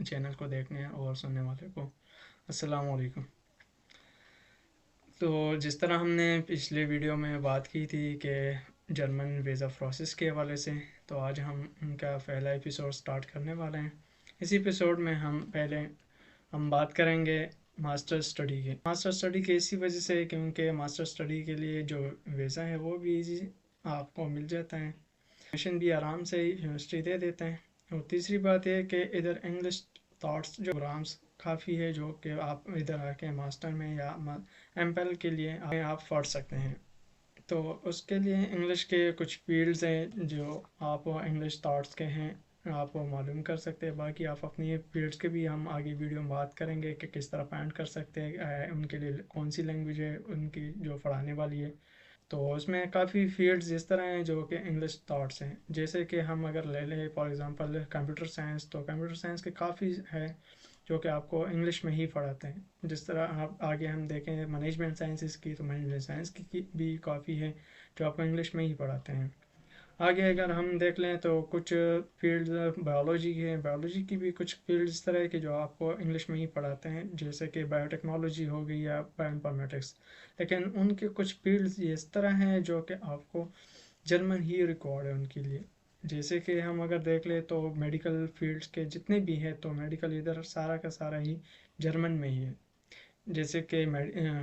Channel को देखने और सुनने वाले को अस्सलाम वालेकुम। तो जिस तरह हमने पिछले वीडियो में बात की थी कि जर्मन वीज़ा प्रोसेस के हवाले से, तो आज हम उनका पहला एपिसोड स्टार्ट करने वाले हैं। इस एपिसोड में हम बात करेंगे मास्टर स्टडी की। मास्टर स्टडी की इसी वजह से क्योंकि मास्टर स्टडी के लिए जो वीज़ा है वो भी इजी आपको मिल जाता है, मिशन भी आराम से यूनिवर्सिटी दे देते हैं। और तीसरी बात यह कि इधर इंग्लिश थॉट्स जो प्रोग्राम्स काफ़ी है जो कि आप इधर आके मास्टर में या एमपेल के लिए आप पढ़ सकते हैं। तो उसके लिए इंग्लिश के कुछ फील्ड्स हैं जो आप इंग्लिश थॉट्स के हैं, आप वो मालूम कर सकते हैं। बाकी आप अपनी फील्ड्स के भी हम आगे वीडियो में बात करेंगे कि किस तरह फाइंड कर सकते हैं, उनके लिए कौन सी लैंग्वेज है उनकी जो पढ़ाने वाली है। तो उसमें काफ़ी फील्ड्स इस तरह हैं जो कि इंग्लिश थॉट्स हैं। जैसे कि हम अगर ले लें फॉर एग्जांपल कंप्यूटर साइंस, तो कंप्यूटर साइंस के काफ़ी है जो कि आपको इंग्लिश में ही पढ़ाते हैं। जिस तरह आप आगे हम देखें मैनेजमेंट साइंसेस की, तो मैनेजमेंट साइंस की भी काफ़ी है जो आपको इंग्लिश में ही पढ़ाते हैं। आगे अगर हम देख लें तो कुछ फील्ड बायोलॉजी की हैं, बायोलॉजी की भी कुछ फील्ड इस तरह के जो आपको इंग्लिश में ही पढ़ाते हैं, जैसे कि बायोटेक्नोलॉजी हो गई या बायोइन्फॉर्मेटिक्स। लेकिन उनके कुछ फील्ड्स ये इस तरह हैं जो कि आपको जर्मन ही रिकॉर्ड है उनके लिए। जैसे कि हम अगर देख लें तो मेडिकल फील्ड्स के जितने भी हैं, तो मेडिकल इधर सारा का सारा ही जर्मन में ही है। जैसे कि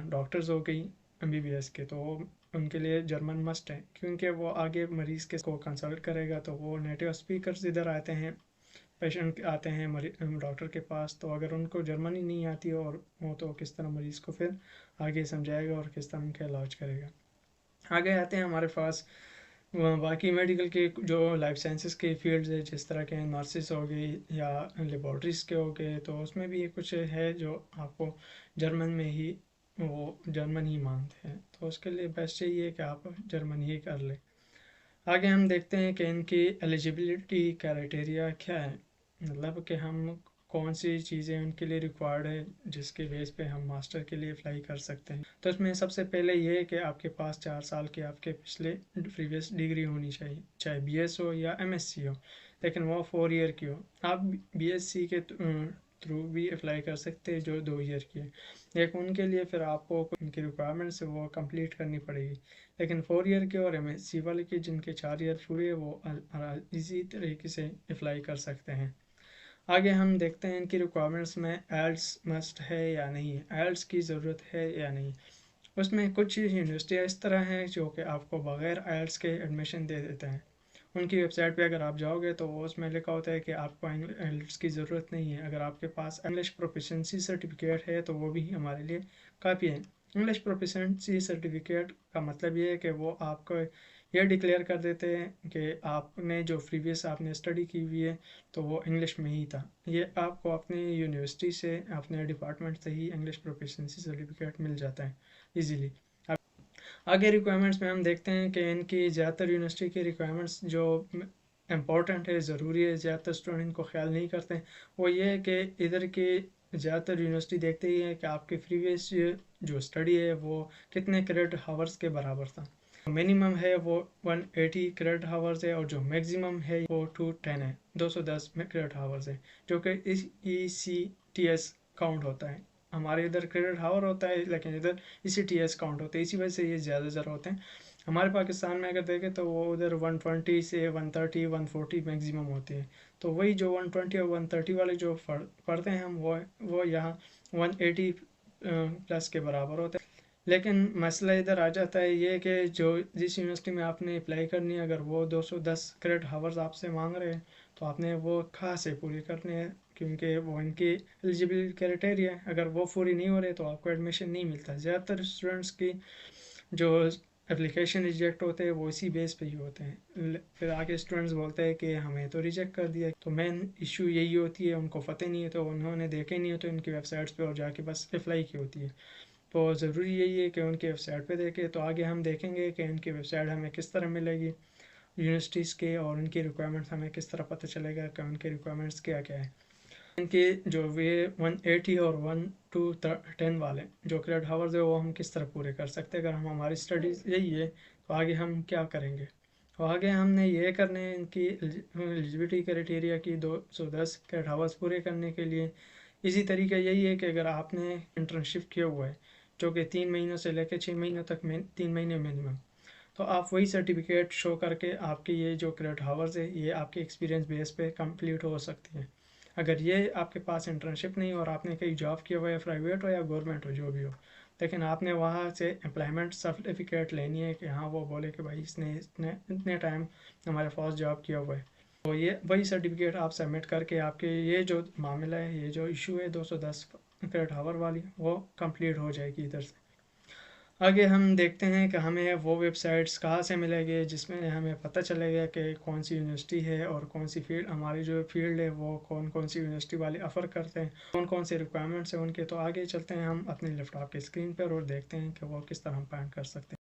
डॉक्टर्स हो गई एमबीबीएस के, तो उनके लिए जर्मन मस्ट है क्योंकि वो आगे मरीज़ के को कंसल्ट करेगा। तो वो नेटिव स्पीकर्स इधर आते हैं, पेशेंट आते हैं डॉक्टर के पास, तो अगर उनको जर्मनी नहीं आती और वो तो किस तरह मरीज़ को फिर आगे समझाएगा और किस तरह उनका इलाज करेगा। आगे आते हैं हमारे पास बाकी मेडिकल के जो लाइफ साइंसेस के फील्ड्स है, जिस तरह के नर्सिस हो गई या लेबॉर्ट्रीज के हो गए, तो उसमें भी कुछ है जो आपको जर्मन में ही वो जर्मन ही मांगते हैं। तो उसके लिए बेस्ट यही है कि आप जर्मन ही कर लें। आगे हम देखते हैं कि इनकी एलिजिबिलिटी क्राइटेरिया क्या है, मतलब कि हम कौन सी चीज़ें उनके लिए रिक्वायर्ड है जिसके बेस पे हम मास्टर के लिए अप्लाई कर सकते हैं। तो इसमें सबसे पहले ये है कि आपके पास 4 साल के आपके पिछले प्रीवियस डिग्री होनी चाहिए, चाहे बीएस हो या एमएससी हो, लेकिन वो 4 ईयर की हो। आप बीएससी के थ्रू भी अप्लाई कर सकते हैं जो 2 ईयर की है, लेकिन उनके लिए फिर आपको उनकी रिक्वायरमेंट्स है वो कंप्लीट करनी पड़ेगी। लेकिन 4 ईयर के और एमएससी वाले के जिनके 4 ईयर पूरे वो इजी तरीके से अप्लाई कर सकते हैं। आगे हम देखते हैं इनकी रिक्वायरमेंट्स में एल्स मस्ट है या नहीं है, एल्स की ज़रूरत है या नहीं। उसमें कुछ यूनिवर्सिटियाँ इस तरह हैं जो कि आपको बग़ैर एल्स के एडमिशन दे देते हैं। उनकी वेबसाइट पे अगर आप जाओगे तो वो उसमें लिखा होता है कि आपको एल्स की ज़रूरत नहीं है। अगर आपके पास इंग्लिश प्रोफिशिएंसी सर्टिफिकेट है तो वो भी हमारे लिए काफ़ी है। इंग्लिश प्रोफिशिएंसी सर्टिफिकेट का मतलब ये है कि वो आपको ये डिक्लेयर कर देते हैं कि आपने जो प्रीवियस आपने स्टडी की हुई है तो वो इंग्लिश में ही था। ये आपको अपनी यूनिवर्सिटी से, अपने डिपार्टमेंट से ही इंग्लिश प्रोफिशिएंसी सर्टिफिकेट मिल जाता है ईजीली। आगे रिक्वायरमेंट्स में हम देखते हैं कि इनकी ज़्यादातर यूनिवर्सिटी की रिक्वायरमेंट्स जो इम्पोर्टेंट है, ज़रूरी है, ज़्यादातर स्टूडेंट को ख्याल नहीं करते, वो ये है कि इधर की ज़्यादातर यूनिवर्सिटी देखते ही है कि आपके प्रीवियस जो स्टडी है वो कितने क्रेडिट हावर्स के बराबर था। मिनिमम है वो 180 क्रेडिट हावर्स है और जो मैक्सिमम है वो 210 है, 210 क्रेडिट हावर्स है, जो कि इस ECTS काउंट होता है। हमारे इधर क्रेडिट हावर होता है लेकिन इधर ECTS काउंट होता है, इसी वजह से ये ज़्यादा होते हैं। हमारे पाकिस्तान में अगर देखें तो वो उधर 120 से 130 140 मैक्सिमम होती है। तो वही जो 120 और 130 वाले जो पढ़ते हैं हम वो यहाँ 180 प्लस के बराबर होते हैं। लेकिन मसला इधर आ जाता है ये कि जो जिस यूनिवर्सिटी में आपने अप्लाई करनी है, अगर वो 210 क्रेडिट हावर्स आपसे मांग रहे हैं तो आपने वो कहाँ से पूरी करनी है, क्योंकि वो इनकी एलिजिबिलिटी क्राइटेरिया है। अगर वो पूरी नहीं हो रही तो आपको एडमिशन नहीं मिलता। ज़्यादातर स्टूडेंट्स की जो एप्लीकेशन रिजेक्ट होते हैं वो इसी बेस पे ही होते हैं। फिर आगे स्टूडेंट्स बोलते हैं कि हमें तो रिजेक्ट कर दिया। तो मेन इशू यही होती है, उनको पता नहीं है, तो उन्होंने देखे नहीं हो तो इनकी वेबसाइट्स पे और जाके बस अप्लाई की होती है। तो ज़रूरी यही है कि उनकी वेबसाइट पे देखें। तो आगे हम देखेंगे कि इनकी वेबसाइट हमें किस तरह मिलेगी, यूनिवर्सिटीज़ के और उनकी रिक्वायरमेंट्स हमें किस तरह पता चलेगा कि उनकी रिक्वायरमेंट्स क्या क्या है। इनके जो वे 180 और 1 to 10 वाले जो क्रेडिट हावर्स है वो हम किस तरह पूरे कर सकते हैं। अगर हम हमारी स्टडीज़ यही है तो आगे हम क्या करेंगे। और आगे हमने ये करने हैं इनकी एलिजिबिलिटी क्राइटेरिया की 210 क्रेडिट आवर्स पूरे करने के लिए। इसी तरीका यही है कि अगर आपने इंटर्नशिप किया हुआ है जो कि 3 महीनों से लेकर 6 महीनों तक, 3 महीने मिनिमम, तो आप वही सर्टिफिकेट शो करके आपके ये जो क्रेडिट आवर्स है ये आपके एक्सपीरियंस बेस पे कंप्लीट हो सकती है। अगर ये आपके पास इंटर्नशिप नहीं और आपने कहीं जॉब किया हुआ है, प्राइवेट हो या गवर्नमेंट हो जो भी हो, लेकिन आपने वहाँ से एम्प्लॉयमेंट सर्टिफिकेट लेनी है कि हाँ वो बोले कि भाई इसने इतने टाइम हमारे पास जॉब किया हुआ है, तो ये वही सर्टिफिकेट आप सबमिट करके आपके ये जो मामला है, ये जो इशू है 210 क्रेडिट आवर वाली, वो कंप्लीट हो जाएगी इधर से। आगे हम देखते हैं कि हमें वो वेबसाइट्स कहाँ से मिलेंगे जिसमें हमें पता चलेगा कि कौन सी यूनिवर्सिटी है और कौन सी फील्ड, हमारी जो फील्ड है वो कौन कौन सी यूनिवर्सिटी वाले ऑफ़र करते हैं, कौन कौन से रिक्वायरमेंट्स हैं उनके। तो आगे चलते हैं हम अपने लैपटॉप के स्क्रीन पर और देखते हैं कि वो किस तरह हम फाइंड कर सकते हैं।